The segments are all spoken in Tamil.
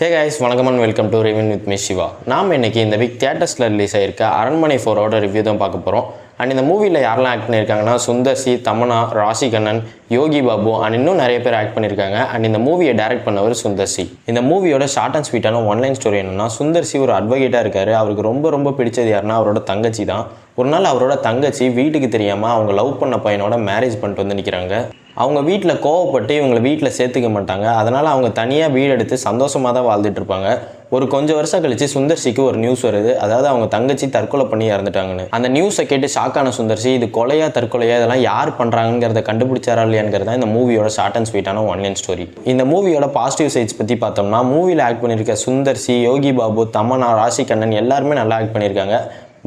Hey guys, வணக்கம் and welcome to Review with me Shiva. நாம் இன்னைக்கு இந்த வீக் தியேட்டர்ஸ்ல ரிலீஸ் ஆயிருக்க அரண்மனை 4 ஓட ரிவ்யூ தான் பார்க்க போறோம். அண்ட் இந்த மூவில யாரெல்லாம் ஆக்ட் பண்ணிருக்காங்கன்னா சுந்தர் சி, தமன்னா, ராஷி கண்ணன், யோகி பாபு அண்ட் இன்னும் நிறைய பேர் ஆக்ட் பண்ணிருக்காங்க. அண்ட் இந்த மூவியை டைரக்ட் பண்ணவர் சுந்தர் சி. இந்த மூவியோட ஷார்ட் அண்ட் ஸ்வீட்டான ஒன்லைன் ஸ்டோரி என்னன்னா, சுந்தர் சி ஒரு அட்வொகேட்டா இருக்காரு. அவருக்கு ரொம்ப பிடிச்சது யாருன்னா அவரோட தங்கச்சி தான். ஒரு நாள் அவரோட தங்கச்சி வீட்டுக்கு தெரியாம அவங்க லவ் பண்ண பையனோட மேரேஜ் பண்ணிட்டு வந்து நிற்கிறாங்க. அவங்க வீட்டில் கோவப்பட்டு இவங்களை வீட்டில் சேர்த்துக்க மாட்டாங்க. அதனால் அவங்க தனியாக வீடு எடுத்து சந்தோஷமாக தான் வாழ்ந்துட்டு இருப்பாங்க. ஒரு கொஞ்சம் வருஷம் கழிச்சு சுந்தர்சிக்கு ஒரு நியூஸ் வருது. அதாவது அவங்க தங்கச்சி தற்கொலை பண்ணி இறந்துட்டாங்கன்னு. அந்த நியூஸை கேட்டு ஷாக்கான சுந்தர்சி இது கொலையா தற்கொலையா இதெல்லாம் யார் பண்ணுறாங்கிறத கண்டுபிடிச்சாரா இல்லையாங்கிறத இந்த மூவியோட ஷார்ட் அண்ட் ஸ்வீட்டான ஒன்லைன் ஸ்டோரி. இந்த மூவியோட பாசிட்டிவ் சைட்ஸ் பற்றி பார்த்தோம்னா, மூவியில் ஆக்ட் பண்ணியிருக்க சுந்தர்சி, யோகி பாபு, தமன்னா, ராஷி கண்ணன் எல்லாருமே நல்லா ஆக்ட் பண்ணியிருக்காங்க.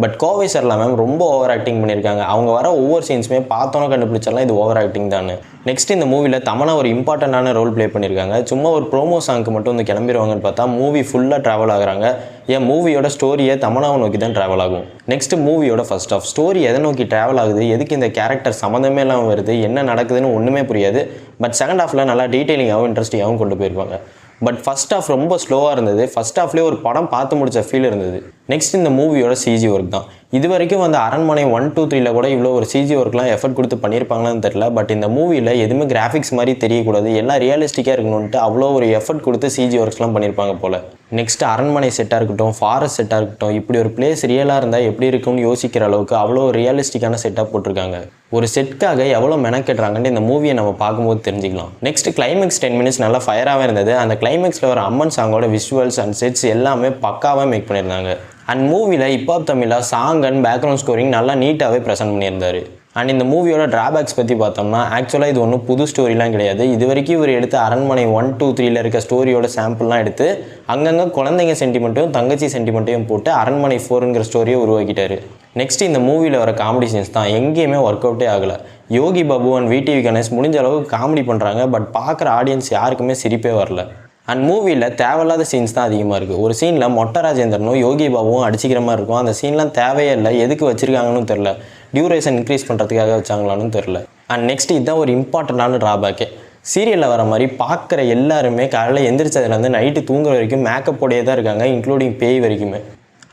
பட் கோவை சரளா மேம் ரொம்ப ஓவர் ஆக்டிங் பண்ணியிருக்காங்க. அவங்க வர ஒவ்வொரு சீன்ஸுமே பார்த்தோன்னே கண்டுபிடிச்சாலாம் இது ஓவர் ஆக்டிங் தான். நெக்ஸ்ட் இந்த மூவியில் தமன்னா ஒரு இம்பார்ட்டண்டான ரோல் ப்ளே பண்ணியிருக்காங்க. சும்மா ஒரு ப்ரோமோ சாங்க்கு மட்டும் வந்து கிளம்பிடுவாங்கன்னு பார்த்தா மூவி ஃபுல்லாக ட்ராவல் ஆகுறாங்க. ஏன் மூவியோட ஸ்டோரியை தமன்னாவை நோக்கி தான் ட்ராவல் ஆகும். நெக்ஸ்ட் மூவியோட ஃபர்ஸ்ட் ஆஃப் ஸ்டோரி எதை நோக்கி ட்ராவல் ஆகுது, எதுக்கு இந்த கேரக்டர் சம்மந்தமே இல்லாமல் வருது, என்ன நடக்குதுன்னு ஒன்றுமே புரியாது. பட் செகண்ட் ஹாஃபில் நல்லா டீட்டெயிலிங்காகவும் இன்ட்ரெஸ்டிங்காகவும் கொண்டு போயிருப்பாங்க. பட் ஃபர்ஸ்ட் ஹாஃப் ரொம்ப ஸ்லோவாக இருந்தது. ஃபர்ஸ்ட் ஹாஃப்லேயே ஒரு படம் பார்த்து முடிச்ச ஃபீல் இருந்தது. நெக்ஸ்ட் இந்த மூவியோட சிஜி ஒர்க் தான். இது வரைக்கும் வந்து அரண்மனை 1, 2, 3ல கூட இவ்வளோ ஒரு சிஜி ஒர்க்லாம் எஃபர்ட் கொடுத்து பண்ணியிருப்பாங்களான்னு தெரியல. பட் இந்த மூவியில் எதுவுமே கிராஃபிக்ஸ் மாதிரி தெரியக்கூடாது, எல்லாம் ரியலிஸ்டிக்காக இருக்கணும்ட்டு அவ்வளோ ஒரு எஃபர்ட் கொடுத்து சிஜி ஒர்க்ஸ்லாம் பண்ணியிருப்பாங்க போல். நெக்ஸ்ட் அரண்மனை செட்டாக இருக்கட்டும், ஃபாரஸ்ட் செட்டாக இருக்கட்டும், இப்படி ஒரு பிளேஸ் ரியலாக இருந்தால் எப்படி இருக்கும்னு யோசிக்கிற அளவுக்கு அவ்வளோ ரியலிஸ்டிக்கான செட்டாக போட்டிருக்காங்க. ஒரு செட்காக எவ்வளோ மெனக்கெட்டுறாங்கன்னு இந்த மூவியை நம்ம பார்க்கும்போது தெரிஞ்சுக்கலாம். நெக்ஸ்ட் கிளைமேக்ஸ் 10 மினிட்ஸ் நல்லா ஃபயராகவே இருந்தது. அந்த கிளைமேக்ஸில் வர அம்மன் சாங்கோட விஷுவல்ஸ் அண்ட் செட்ஸ் எல்லாமே பக்காவாக மேக் பண்ணியிருந்தாங்க. அண்ட் மூவியில் hip hop Tamizha song and background scoring நல்லா நீட்டாகவே ப்ரெசென்ட் பண்ணியிருந்தார். அண்ட் இந்த மூவியோட ட்ராபேக்ஸ் பற்றி பார்த்தோம்னா, ஆக்சுவலாக இது ஒன்றும் புது ஸ்டோரிலாம் கிடையாது. இது வரைக்கும் இவர் எடுத்த அரண்மனை 1, 2, 3ல இருக்க ஸ்டோரியோட சாம்பிள்லாம் எடுத்து அங்கங்கே குழந்தைங்க சென்டிமெண்ட்டையும் தங்கச்சி சென்டிமெண்ட்டையும் போட்டு அரண்மனை 4ங்கிற ஸ்டோரியை உருவாக்கிட்டார். நெக்ஸ்ட் இந்த மூவியில் வர காமெடி சீன்ஸ் தான் எங்கேயுமே ஒர்க் அவுட்டே ஆகலை. யோகி பாபு அண்ட் விடிவி கணேஷ் முடிஞ்ச அளவுக்கு காமெடி பண்ணுறாங்க. பட் பார்க்குற ஆடியன்ஸ் யாருக்குமே சிரிப்பே வரல. அண்ட் மூவியில் தேவையில்லாத சீன்ஸ் தான் அதிகமாக இருக்குது. ஒரு சீனில் மொட்டை ராஜேந்திரனும் யோகி பாபுவும் அடிச்சிக்கிற மாதிரி இருக்கும். அந்த சீன்லாம் தேவையே இல்லை, எதுக்கு வச்சுருக்காங்கன்னு தெரில. டியூரேஷன் இன்க்ரீஸ் பண்ணுறதுக்காக வச்சாங்களான்னு தெரில. அண்ட் நெக்ஸ்ட் இதுதான் ஒரு இம்பார்ட்டண்டான ட்ராபேக்கே. சீரியலில் வர மாதிரி பார்க்குற எல்லாருமே காலையில் எந்திரிச்சதுலேருந்து நைட்டு தூங்குற வரைக்கும் மேக்கப்போடையே தான் இருக்காங்க, இன்க்ளூடிங் பேய் வரைக்குமே.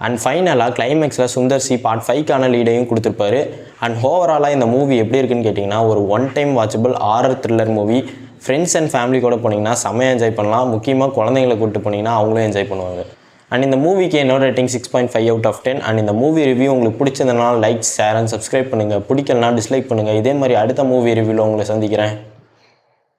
அண்ட் ஃபைனலாக கிளைமேக்ஸில் சுந்தர் சி பார்ட் 5க்கான லீடையும் கொடுத்துருப்பாரு. அண்ட் ஓவராலாக இந்த மூவி எப்படி இருக்குன்னு கேட்டிங்கன்னா, ஒரு one time watchable horror thriller movie. Friends and family கூட போனீங்கன்னா செம்மையாக என்ஜாய் பண்ணலாம். முக்கியமாக குழந்தைங்களை கூப்பிட்டு போனீங்கன்னா அவங்களும் என்ஜாய் பண்ணுவாங்க. அண்ட் இந்த மூவிக்கு என்னோட ரேட்டிங் 6.5 out of 10. அண்ட் இந்த மூவி ரிவ்யூ உங்களுக்கு பிடிச்சதுனால லைக், ஷேர் அண்ட் சப்ஸ்கிரைப் பண்ணுங்கள். பிடிக்கலனா டிஸ்லைக் பண்ணுங்கள். இதே மாதிரி அடுத்த மூவி ரிவ்யூவில் உங்களை சந்திக்கிறேன்.